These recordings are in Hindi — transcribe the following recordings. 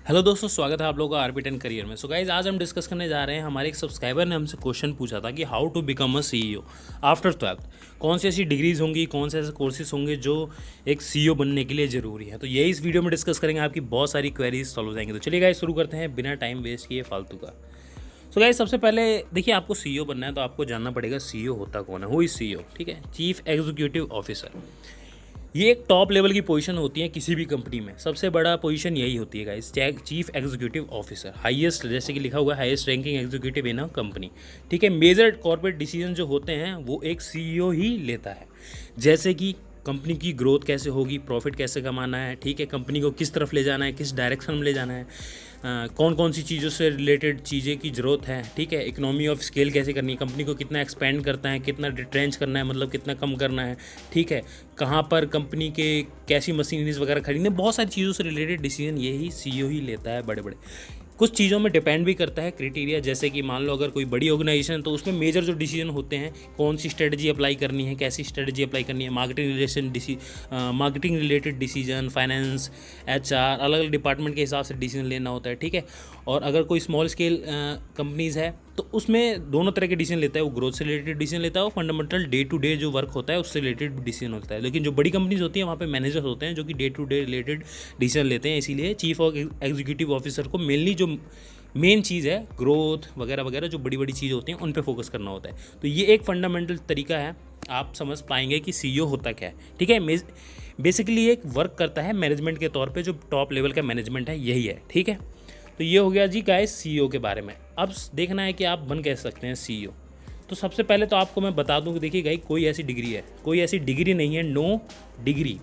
हेलो दोस्तों, स्वागत है आप लोगों का आरपी10 करियर में। सो गाइज, आज हम डिस्कस करने जा रहे हैं। हमारे एक सब्सक्राइबर ने हमसे क्वेश्चन पूछा था कि how to become a CEO after 12th। कौन सी ऐसी डिग्रीज होंगी, कौन से ऐसे कोर्सेज होंगे जो एक सीईओ बनने के लिए ज़रूरी है। तो यही इस वीडियो में डिस्कस करेंगे, आपकी बहुत सारी क्वेरीज सॉल्व हो जाएंगे। तो चलिए गाइज शुरू करते हैं बिना टाइम वेस्ट किए फालतू का। सो गाइज, सबसे पहले देखिए, आपको सीईओ बनना है तो आपको जानना पड़ेगा सीईओ होता कौन है। Who is CEO? ठीक है, चीफ एग्जीक्यूटिव ऑफिसर। ये एक टॉप लेवल की पोजीशन होती है किसी भी कंपनी में। सबसे बड़ा पोजीशन यही होती है guys, chief executive officer, highest, जैसे कि लिखा हुआ है highest ranking executive in a company. ठीक है, मेजर कॉर्पोरेट डिसीजन जो होते हैं वो एक सीईओ ही लेता है। जैसे कि कंपनी की ग्रोथ कैसे होगी, प्रॉफिट कैसे कमाना है, ठीक है, कंपनी को किस तरफ ले जाना है, किस डायरेक्शन में ले जाना है, कौन कौन सी चीज़ों से रिलेटेड चीज़ें की ज़रूरत है, ठीक है, इकोनॉमी ऑफ स्केल कैसे करनी है, कंपनी को कितना एक्सपेंड करना है, कितना डिट्रेंच करना है, मतलब कितना कम करना है, ठीक है, कहाँ पर कंपनी के कैसी मशीनरीज वगैरह खरीदने, बहुत सारी चीज़ों से रिलेटेड डिसीजन यही सीईओ ही लेता है। बड़े बड़े कुछ चीज़ों में डिपेंड भी करता है क्राइटेरिया, जैसे कि मान लो अगर कोई बड़ी ऑर्गेनाइजेशन तो उसमें मेजर जो डिसीजन होते हैं, कौन सी स्ट्रेटजी अप्लाई करनी है, कैसी स्ट्रेटजी अप्लाई करनी है, marketing related decision, finance, HR, अलग अलग डिपार्टमेंट के हिसाब से डिसीजन लेना होता है। ठीक है, और अगर कोई स्मॉल स्केल कंपनीज़ है तो उसमें दोनों तरह के डिसीजन लेता है। वो ग्रोथ से रिलेटेड डिसीजन लेता है, वो फंडामेंटल डे टू डे जो वर्क होता है उससे रिलेटेड डिसीजन होता है। लेकिन जो बड़ी कंपनीज होती हैं वहाँ पे मैनेजर्स होते हैं जो कि day to day related decision लेते हैं। इसीलिए चीफ एग्जीक्यूटिव ऑफिसर को मेनली जो मेन चीज़ है, ग्रोथ वगैरह वगैरह जो बड़ी बड़ी चीज़ होती हैं उन पे फोकस करना होता है। तो ये एक फंडामेंटल तरीका है, आप समझ पाएंगे कि सीईओ होता क्या है। ठीक है, बेसिकली ये एक वर्क करता है मैनेजमेंट के तौर पे, जो टॉप लेवल का मैनेजमेंट है यही है। ठीक है, तो ये हो गया जी गाइस सीईओ के बारे में। अब देखना है कि आप बन कैसे सकते हैं सीईओ। तो सबसे पहले तो आपको मैं बता दूं कि देखिए गाइस, कोई ऐसी डिग्री है, कोई ऐसी डिग्री नहीं है, नो डिग्री,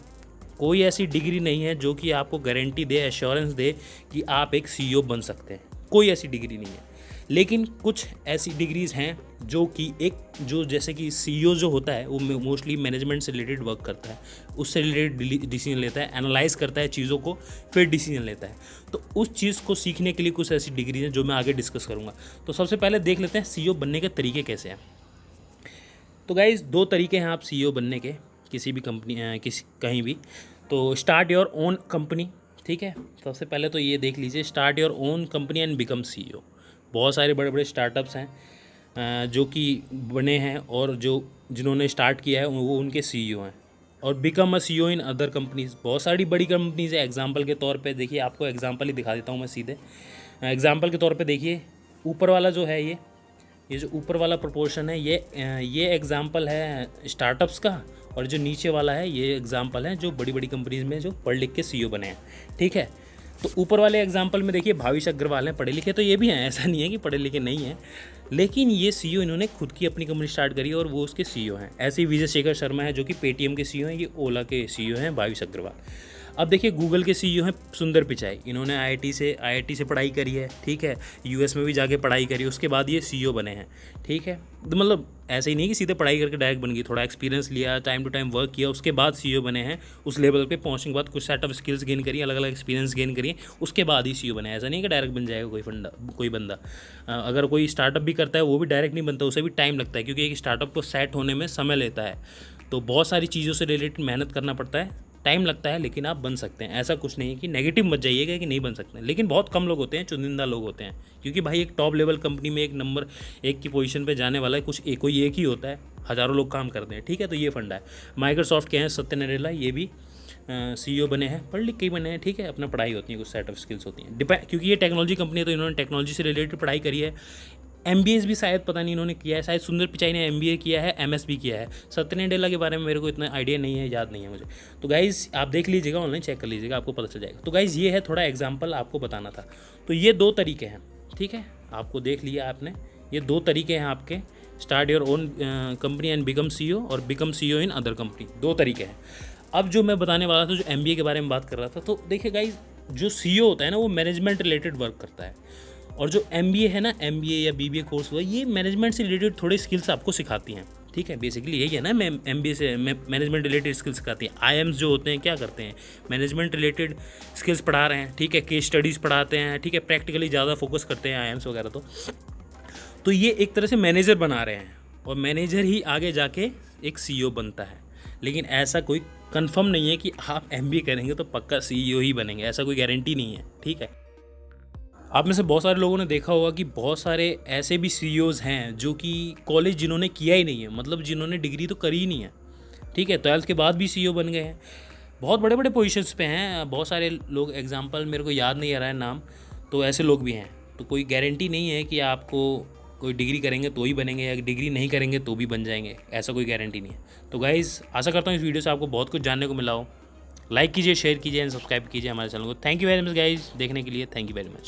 कोई ऐसी डिग्री नहीं है जो कि आपको गारंटी दे, एश्योरेंस दे कि आप एक सीईओ बन सकते हैं। कोई ऐसी डिग्री नहीं है। लेकिन कुछ ऐसी डिग्रीज़ हैं जो कि जो जैसे कि सीईओ जो होता है वो मोस्टली मैनेजमेंट से रिलेटेड वर्क करता है, उससे रिलेटेड डिसीजन लेता है, एनालाइज करता है चीज़ों को, फिर डिसीजन लेता है। तो उस चीज़ को सीखने के लिए कुछ ऐसी डिग्री हैं जो मैं आगे डिस्कस करूँगा। तो सबसे पहले देख लेते हैं सीईओ बनने के तरीके कैसे हैं। तो गाइज, दो तरीके हैं आप सीईओ बनने के, किसी भी कंपनी कहीं भी। तो स्टार्ट योर ओन कंपनी। ठीक है, सबसे पहले तो ये देख लीजिए, start your own company and become CEO. बहुत सारे बड़े बड़े स्टार्टअप्स हैं जो कि बने हैं और जिन्होंने स्टार्ट किया है वो उनके सीईओ हैं। और become a CEO in other companies, बहुत सारी बड़ी कंपनीज़ है। एग्जांपल के तौर पे देखिए, आपको एग्जांपल ही दिखा देता हूँ मैं सीधे। एग्जांपल के तौर पे देखिए, ऊपर वाला जो है ये जो ऊपर वाला प्रोपोर्शन है ये एग्जांपल है स्टार्टअप्स का, और जो नीचे वाला है ये एग्जांपल है जो बड़ी बड़ी कंपनीज़ में जो पढ़ लिख के सीईओ बने हैं। ठीक है, तो ऊपर वाले एग्जांपल में देखिए भाविश अग्रवाल हैं, पढ़े लिखे तो ये भी हैं, ऐसा नहीं है कि पढ़े लिखे नहीं हैं, लेकिन ये सीईओ इन्होंने खुद की अपनी कंपनी स्टार्ट करी और वो उसके सीईओ हैं। ऐसे ही विजय शेखर शर्मा है जो कि पेटीएम के सीईओ हैं, ये ओला के सीईओ हैं भाविश अग्रवाल। अब देखिए, गूगल के सीईओ हैं सुंदर पिचाई, इन्होंने आईआईटी से पढ़ाई करी है। ठीक है, यूएस में भी जाके पढ़ाई करी, उसके बाद ये सीईओ बने हैं। ठीक है, तो मतलब ऐसे ही नहीं कि सीधे पढ़ाई करके डायरेक्ट बन गई, थोड़ा एक्सपीरियंस लिया, टाइम टू टाइम वर्क किया, उसके बाद सीईओ बने हैं। उस लेवल पे पहुंचने के बाद कुछ सेट ऑफ स्किल्स गेन करिए, अलग अलग एक्सपीरियंस गेन करिए, उसके बाद ही सीईओ बने। ऐसा नहीं कि डायरेक्ट बन जाएगा कोई बंदा। अगर कोई स्टार्टअप भी करता है वो भी डायरेक्ट नहीं बनता, उसे भी टाइम लगता है, क्योंकि एक स्टार्टअप को सेट होने में समय लेता है। तो बहुत सारी चीज़ों से रिलेटेड मेहनत करना पड़ता है, टाइम लगता है, लेकिन आप बन सकते हैं। ऐसा कुछ नहीं है कि नेगेटिव मत जाइएगा कि नहीं बन सकते हैं, लेकिन बहुत कम लोग होते हैं, चुनिंदा लोग होते हैं, क्योंकि भाई एक टॉप लेवल कंपनी में एक नंबर 1 की पोजीशन पे जाने वाला है कोई एक ही होता है, हज़ारों लोग काम करते हैं। ठीक है, तो ये फंडा है। माइक्रोसॉफ्ट के हैं सत्य नडेला, ये भी सीईओ बने हैं, पढ़ लिख के ही बने हैं। ठीक है, अपना पढ़ाई होती है, कुछ सेट ऑफ स्किल्स होती हैं, क्योंकि ये टेक्नोलॉजी कंपनी है तो इन्होंने टेक्नोलॉजी से रिलेटेड पढ़ाई करी है। एमबीए भी शायद पता नहीं इन्होंने किया है, शायद सुंदर पिचाई ने एमबीए किया है, एमएसबी किया है। सत्य नडेला के बारे में मेरे को इतना आइडिया नहीं है, याद नहीं है मुझे। तो गाइज़ आप देख लीजिएगा, ऑनलाइन चेक कर लीजिएगा, आपको पता चल जाएगा। तो गाइज़ ये है थोड़ा एग्जाम्पल आपको बताना था। तो ये दो तरीके हैं। ठीक है, आपको देख लिया आपने, ये दो तरीके हैं आपके, start your own company and become CEO और become CEO in other company, दो तरीके हैं। अब जो मैं बताने वाला था, जो एमबीए के बारे में बात कर रहा था, तो देखिए गाइज़, जो सीईओ होता है ना वो मैनेजमेंट रिलेटेड वर्क करता है, और जो एमबीए है ना, एमबीए या बीबीए कोर्स हुआ, ये मैनेजमेंट से रिलेटेड थोड़ी स्किल्स आपको सिखाती हैं। ठीक है, बेसिकली यही है ना, मैं एमबीए से मैनेजमेंट रिलेटेड स्किल्स सिखाती हैं। आईएम्स जो होते हैं क्या करते हैं, मैनेजमेंट रिलेटेड स्किल्स पढ़ा रहे हैं। ठीक है, केस स्टडीज़ पढ़ाते हैं। ठीक है, प्रैक्टिकली ज़्यादा फोकस करते हैं आईएम्स वगैरह। तो ये एक तरह से मैनेजर बना रहे हैं, और मैनेजर ही आगे जाके एक सीईओ बनता है। लेकिन ऐसा कोई कंफर्म नहीं है कि आप एमबीए करेंगे तो पक्का सीईओ ही बनेंगे, ऐसा कोई गारंटी नहीं है। ठीक है, आप में से बहुत सारे लोगों ने देखा होगा कि बहुत सारे ऐसे भी सीईओज़ हैं जो कि कॉलेज जिन्होंने किया ही नहीं है, मतलब जिन्होंने डिग्री तो करी ही नहीं है, ठीक है, 12th के बाद भी सीईओ बन गए हैं, बहुत बड़े बड़े पोजीशंस पे हैं। बहुत सारे लोग, एग्जांपल मेरे को याद नहीं आ रहा है नाम, तो ऐसे लोग भी हैं। तो कोई गारंटी नहीं है कि आपको कोई डिग्री करेंगे तो ही बनेंगे या डिग्री नहीं करेंगे तो भी बन जाएंगे, ऐसा कोई गारंटी नहीं है। तो गाइज़ आशा करता हूँ इस वीडियो से आपको बहुत कुछ जानने को मिला हो। लाइक कीजिए, शेयर कीजिए एंड सब्सक्राइब कीजिए हमारे चैनल को। Thank you very much guys देखने के लिए, थैंक यू वेरी मच।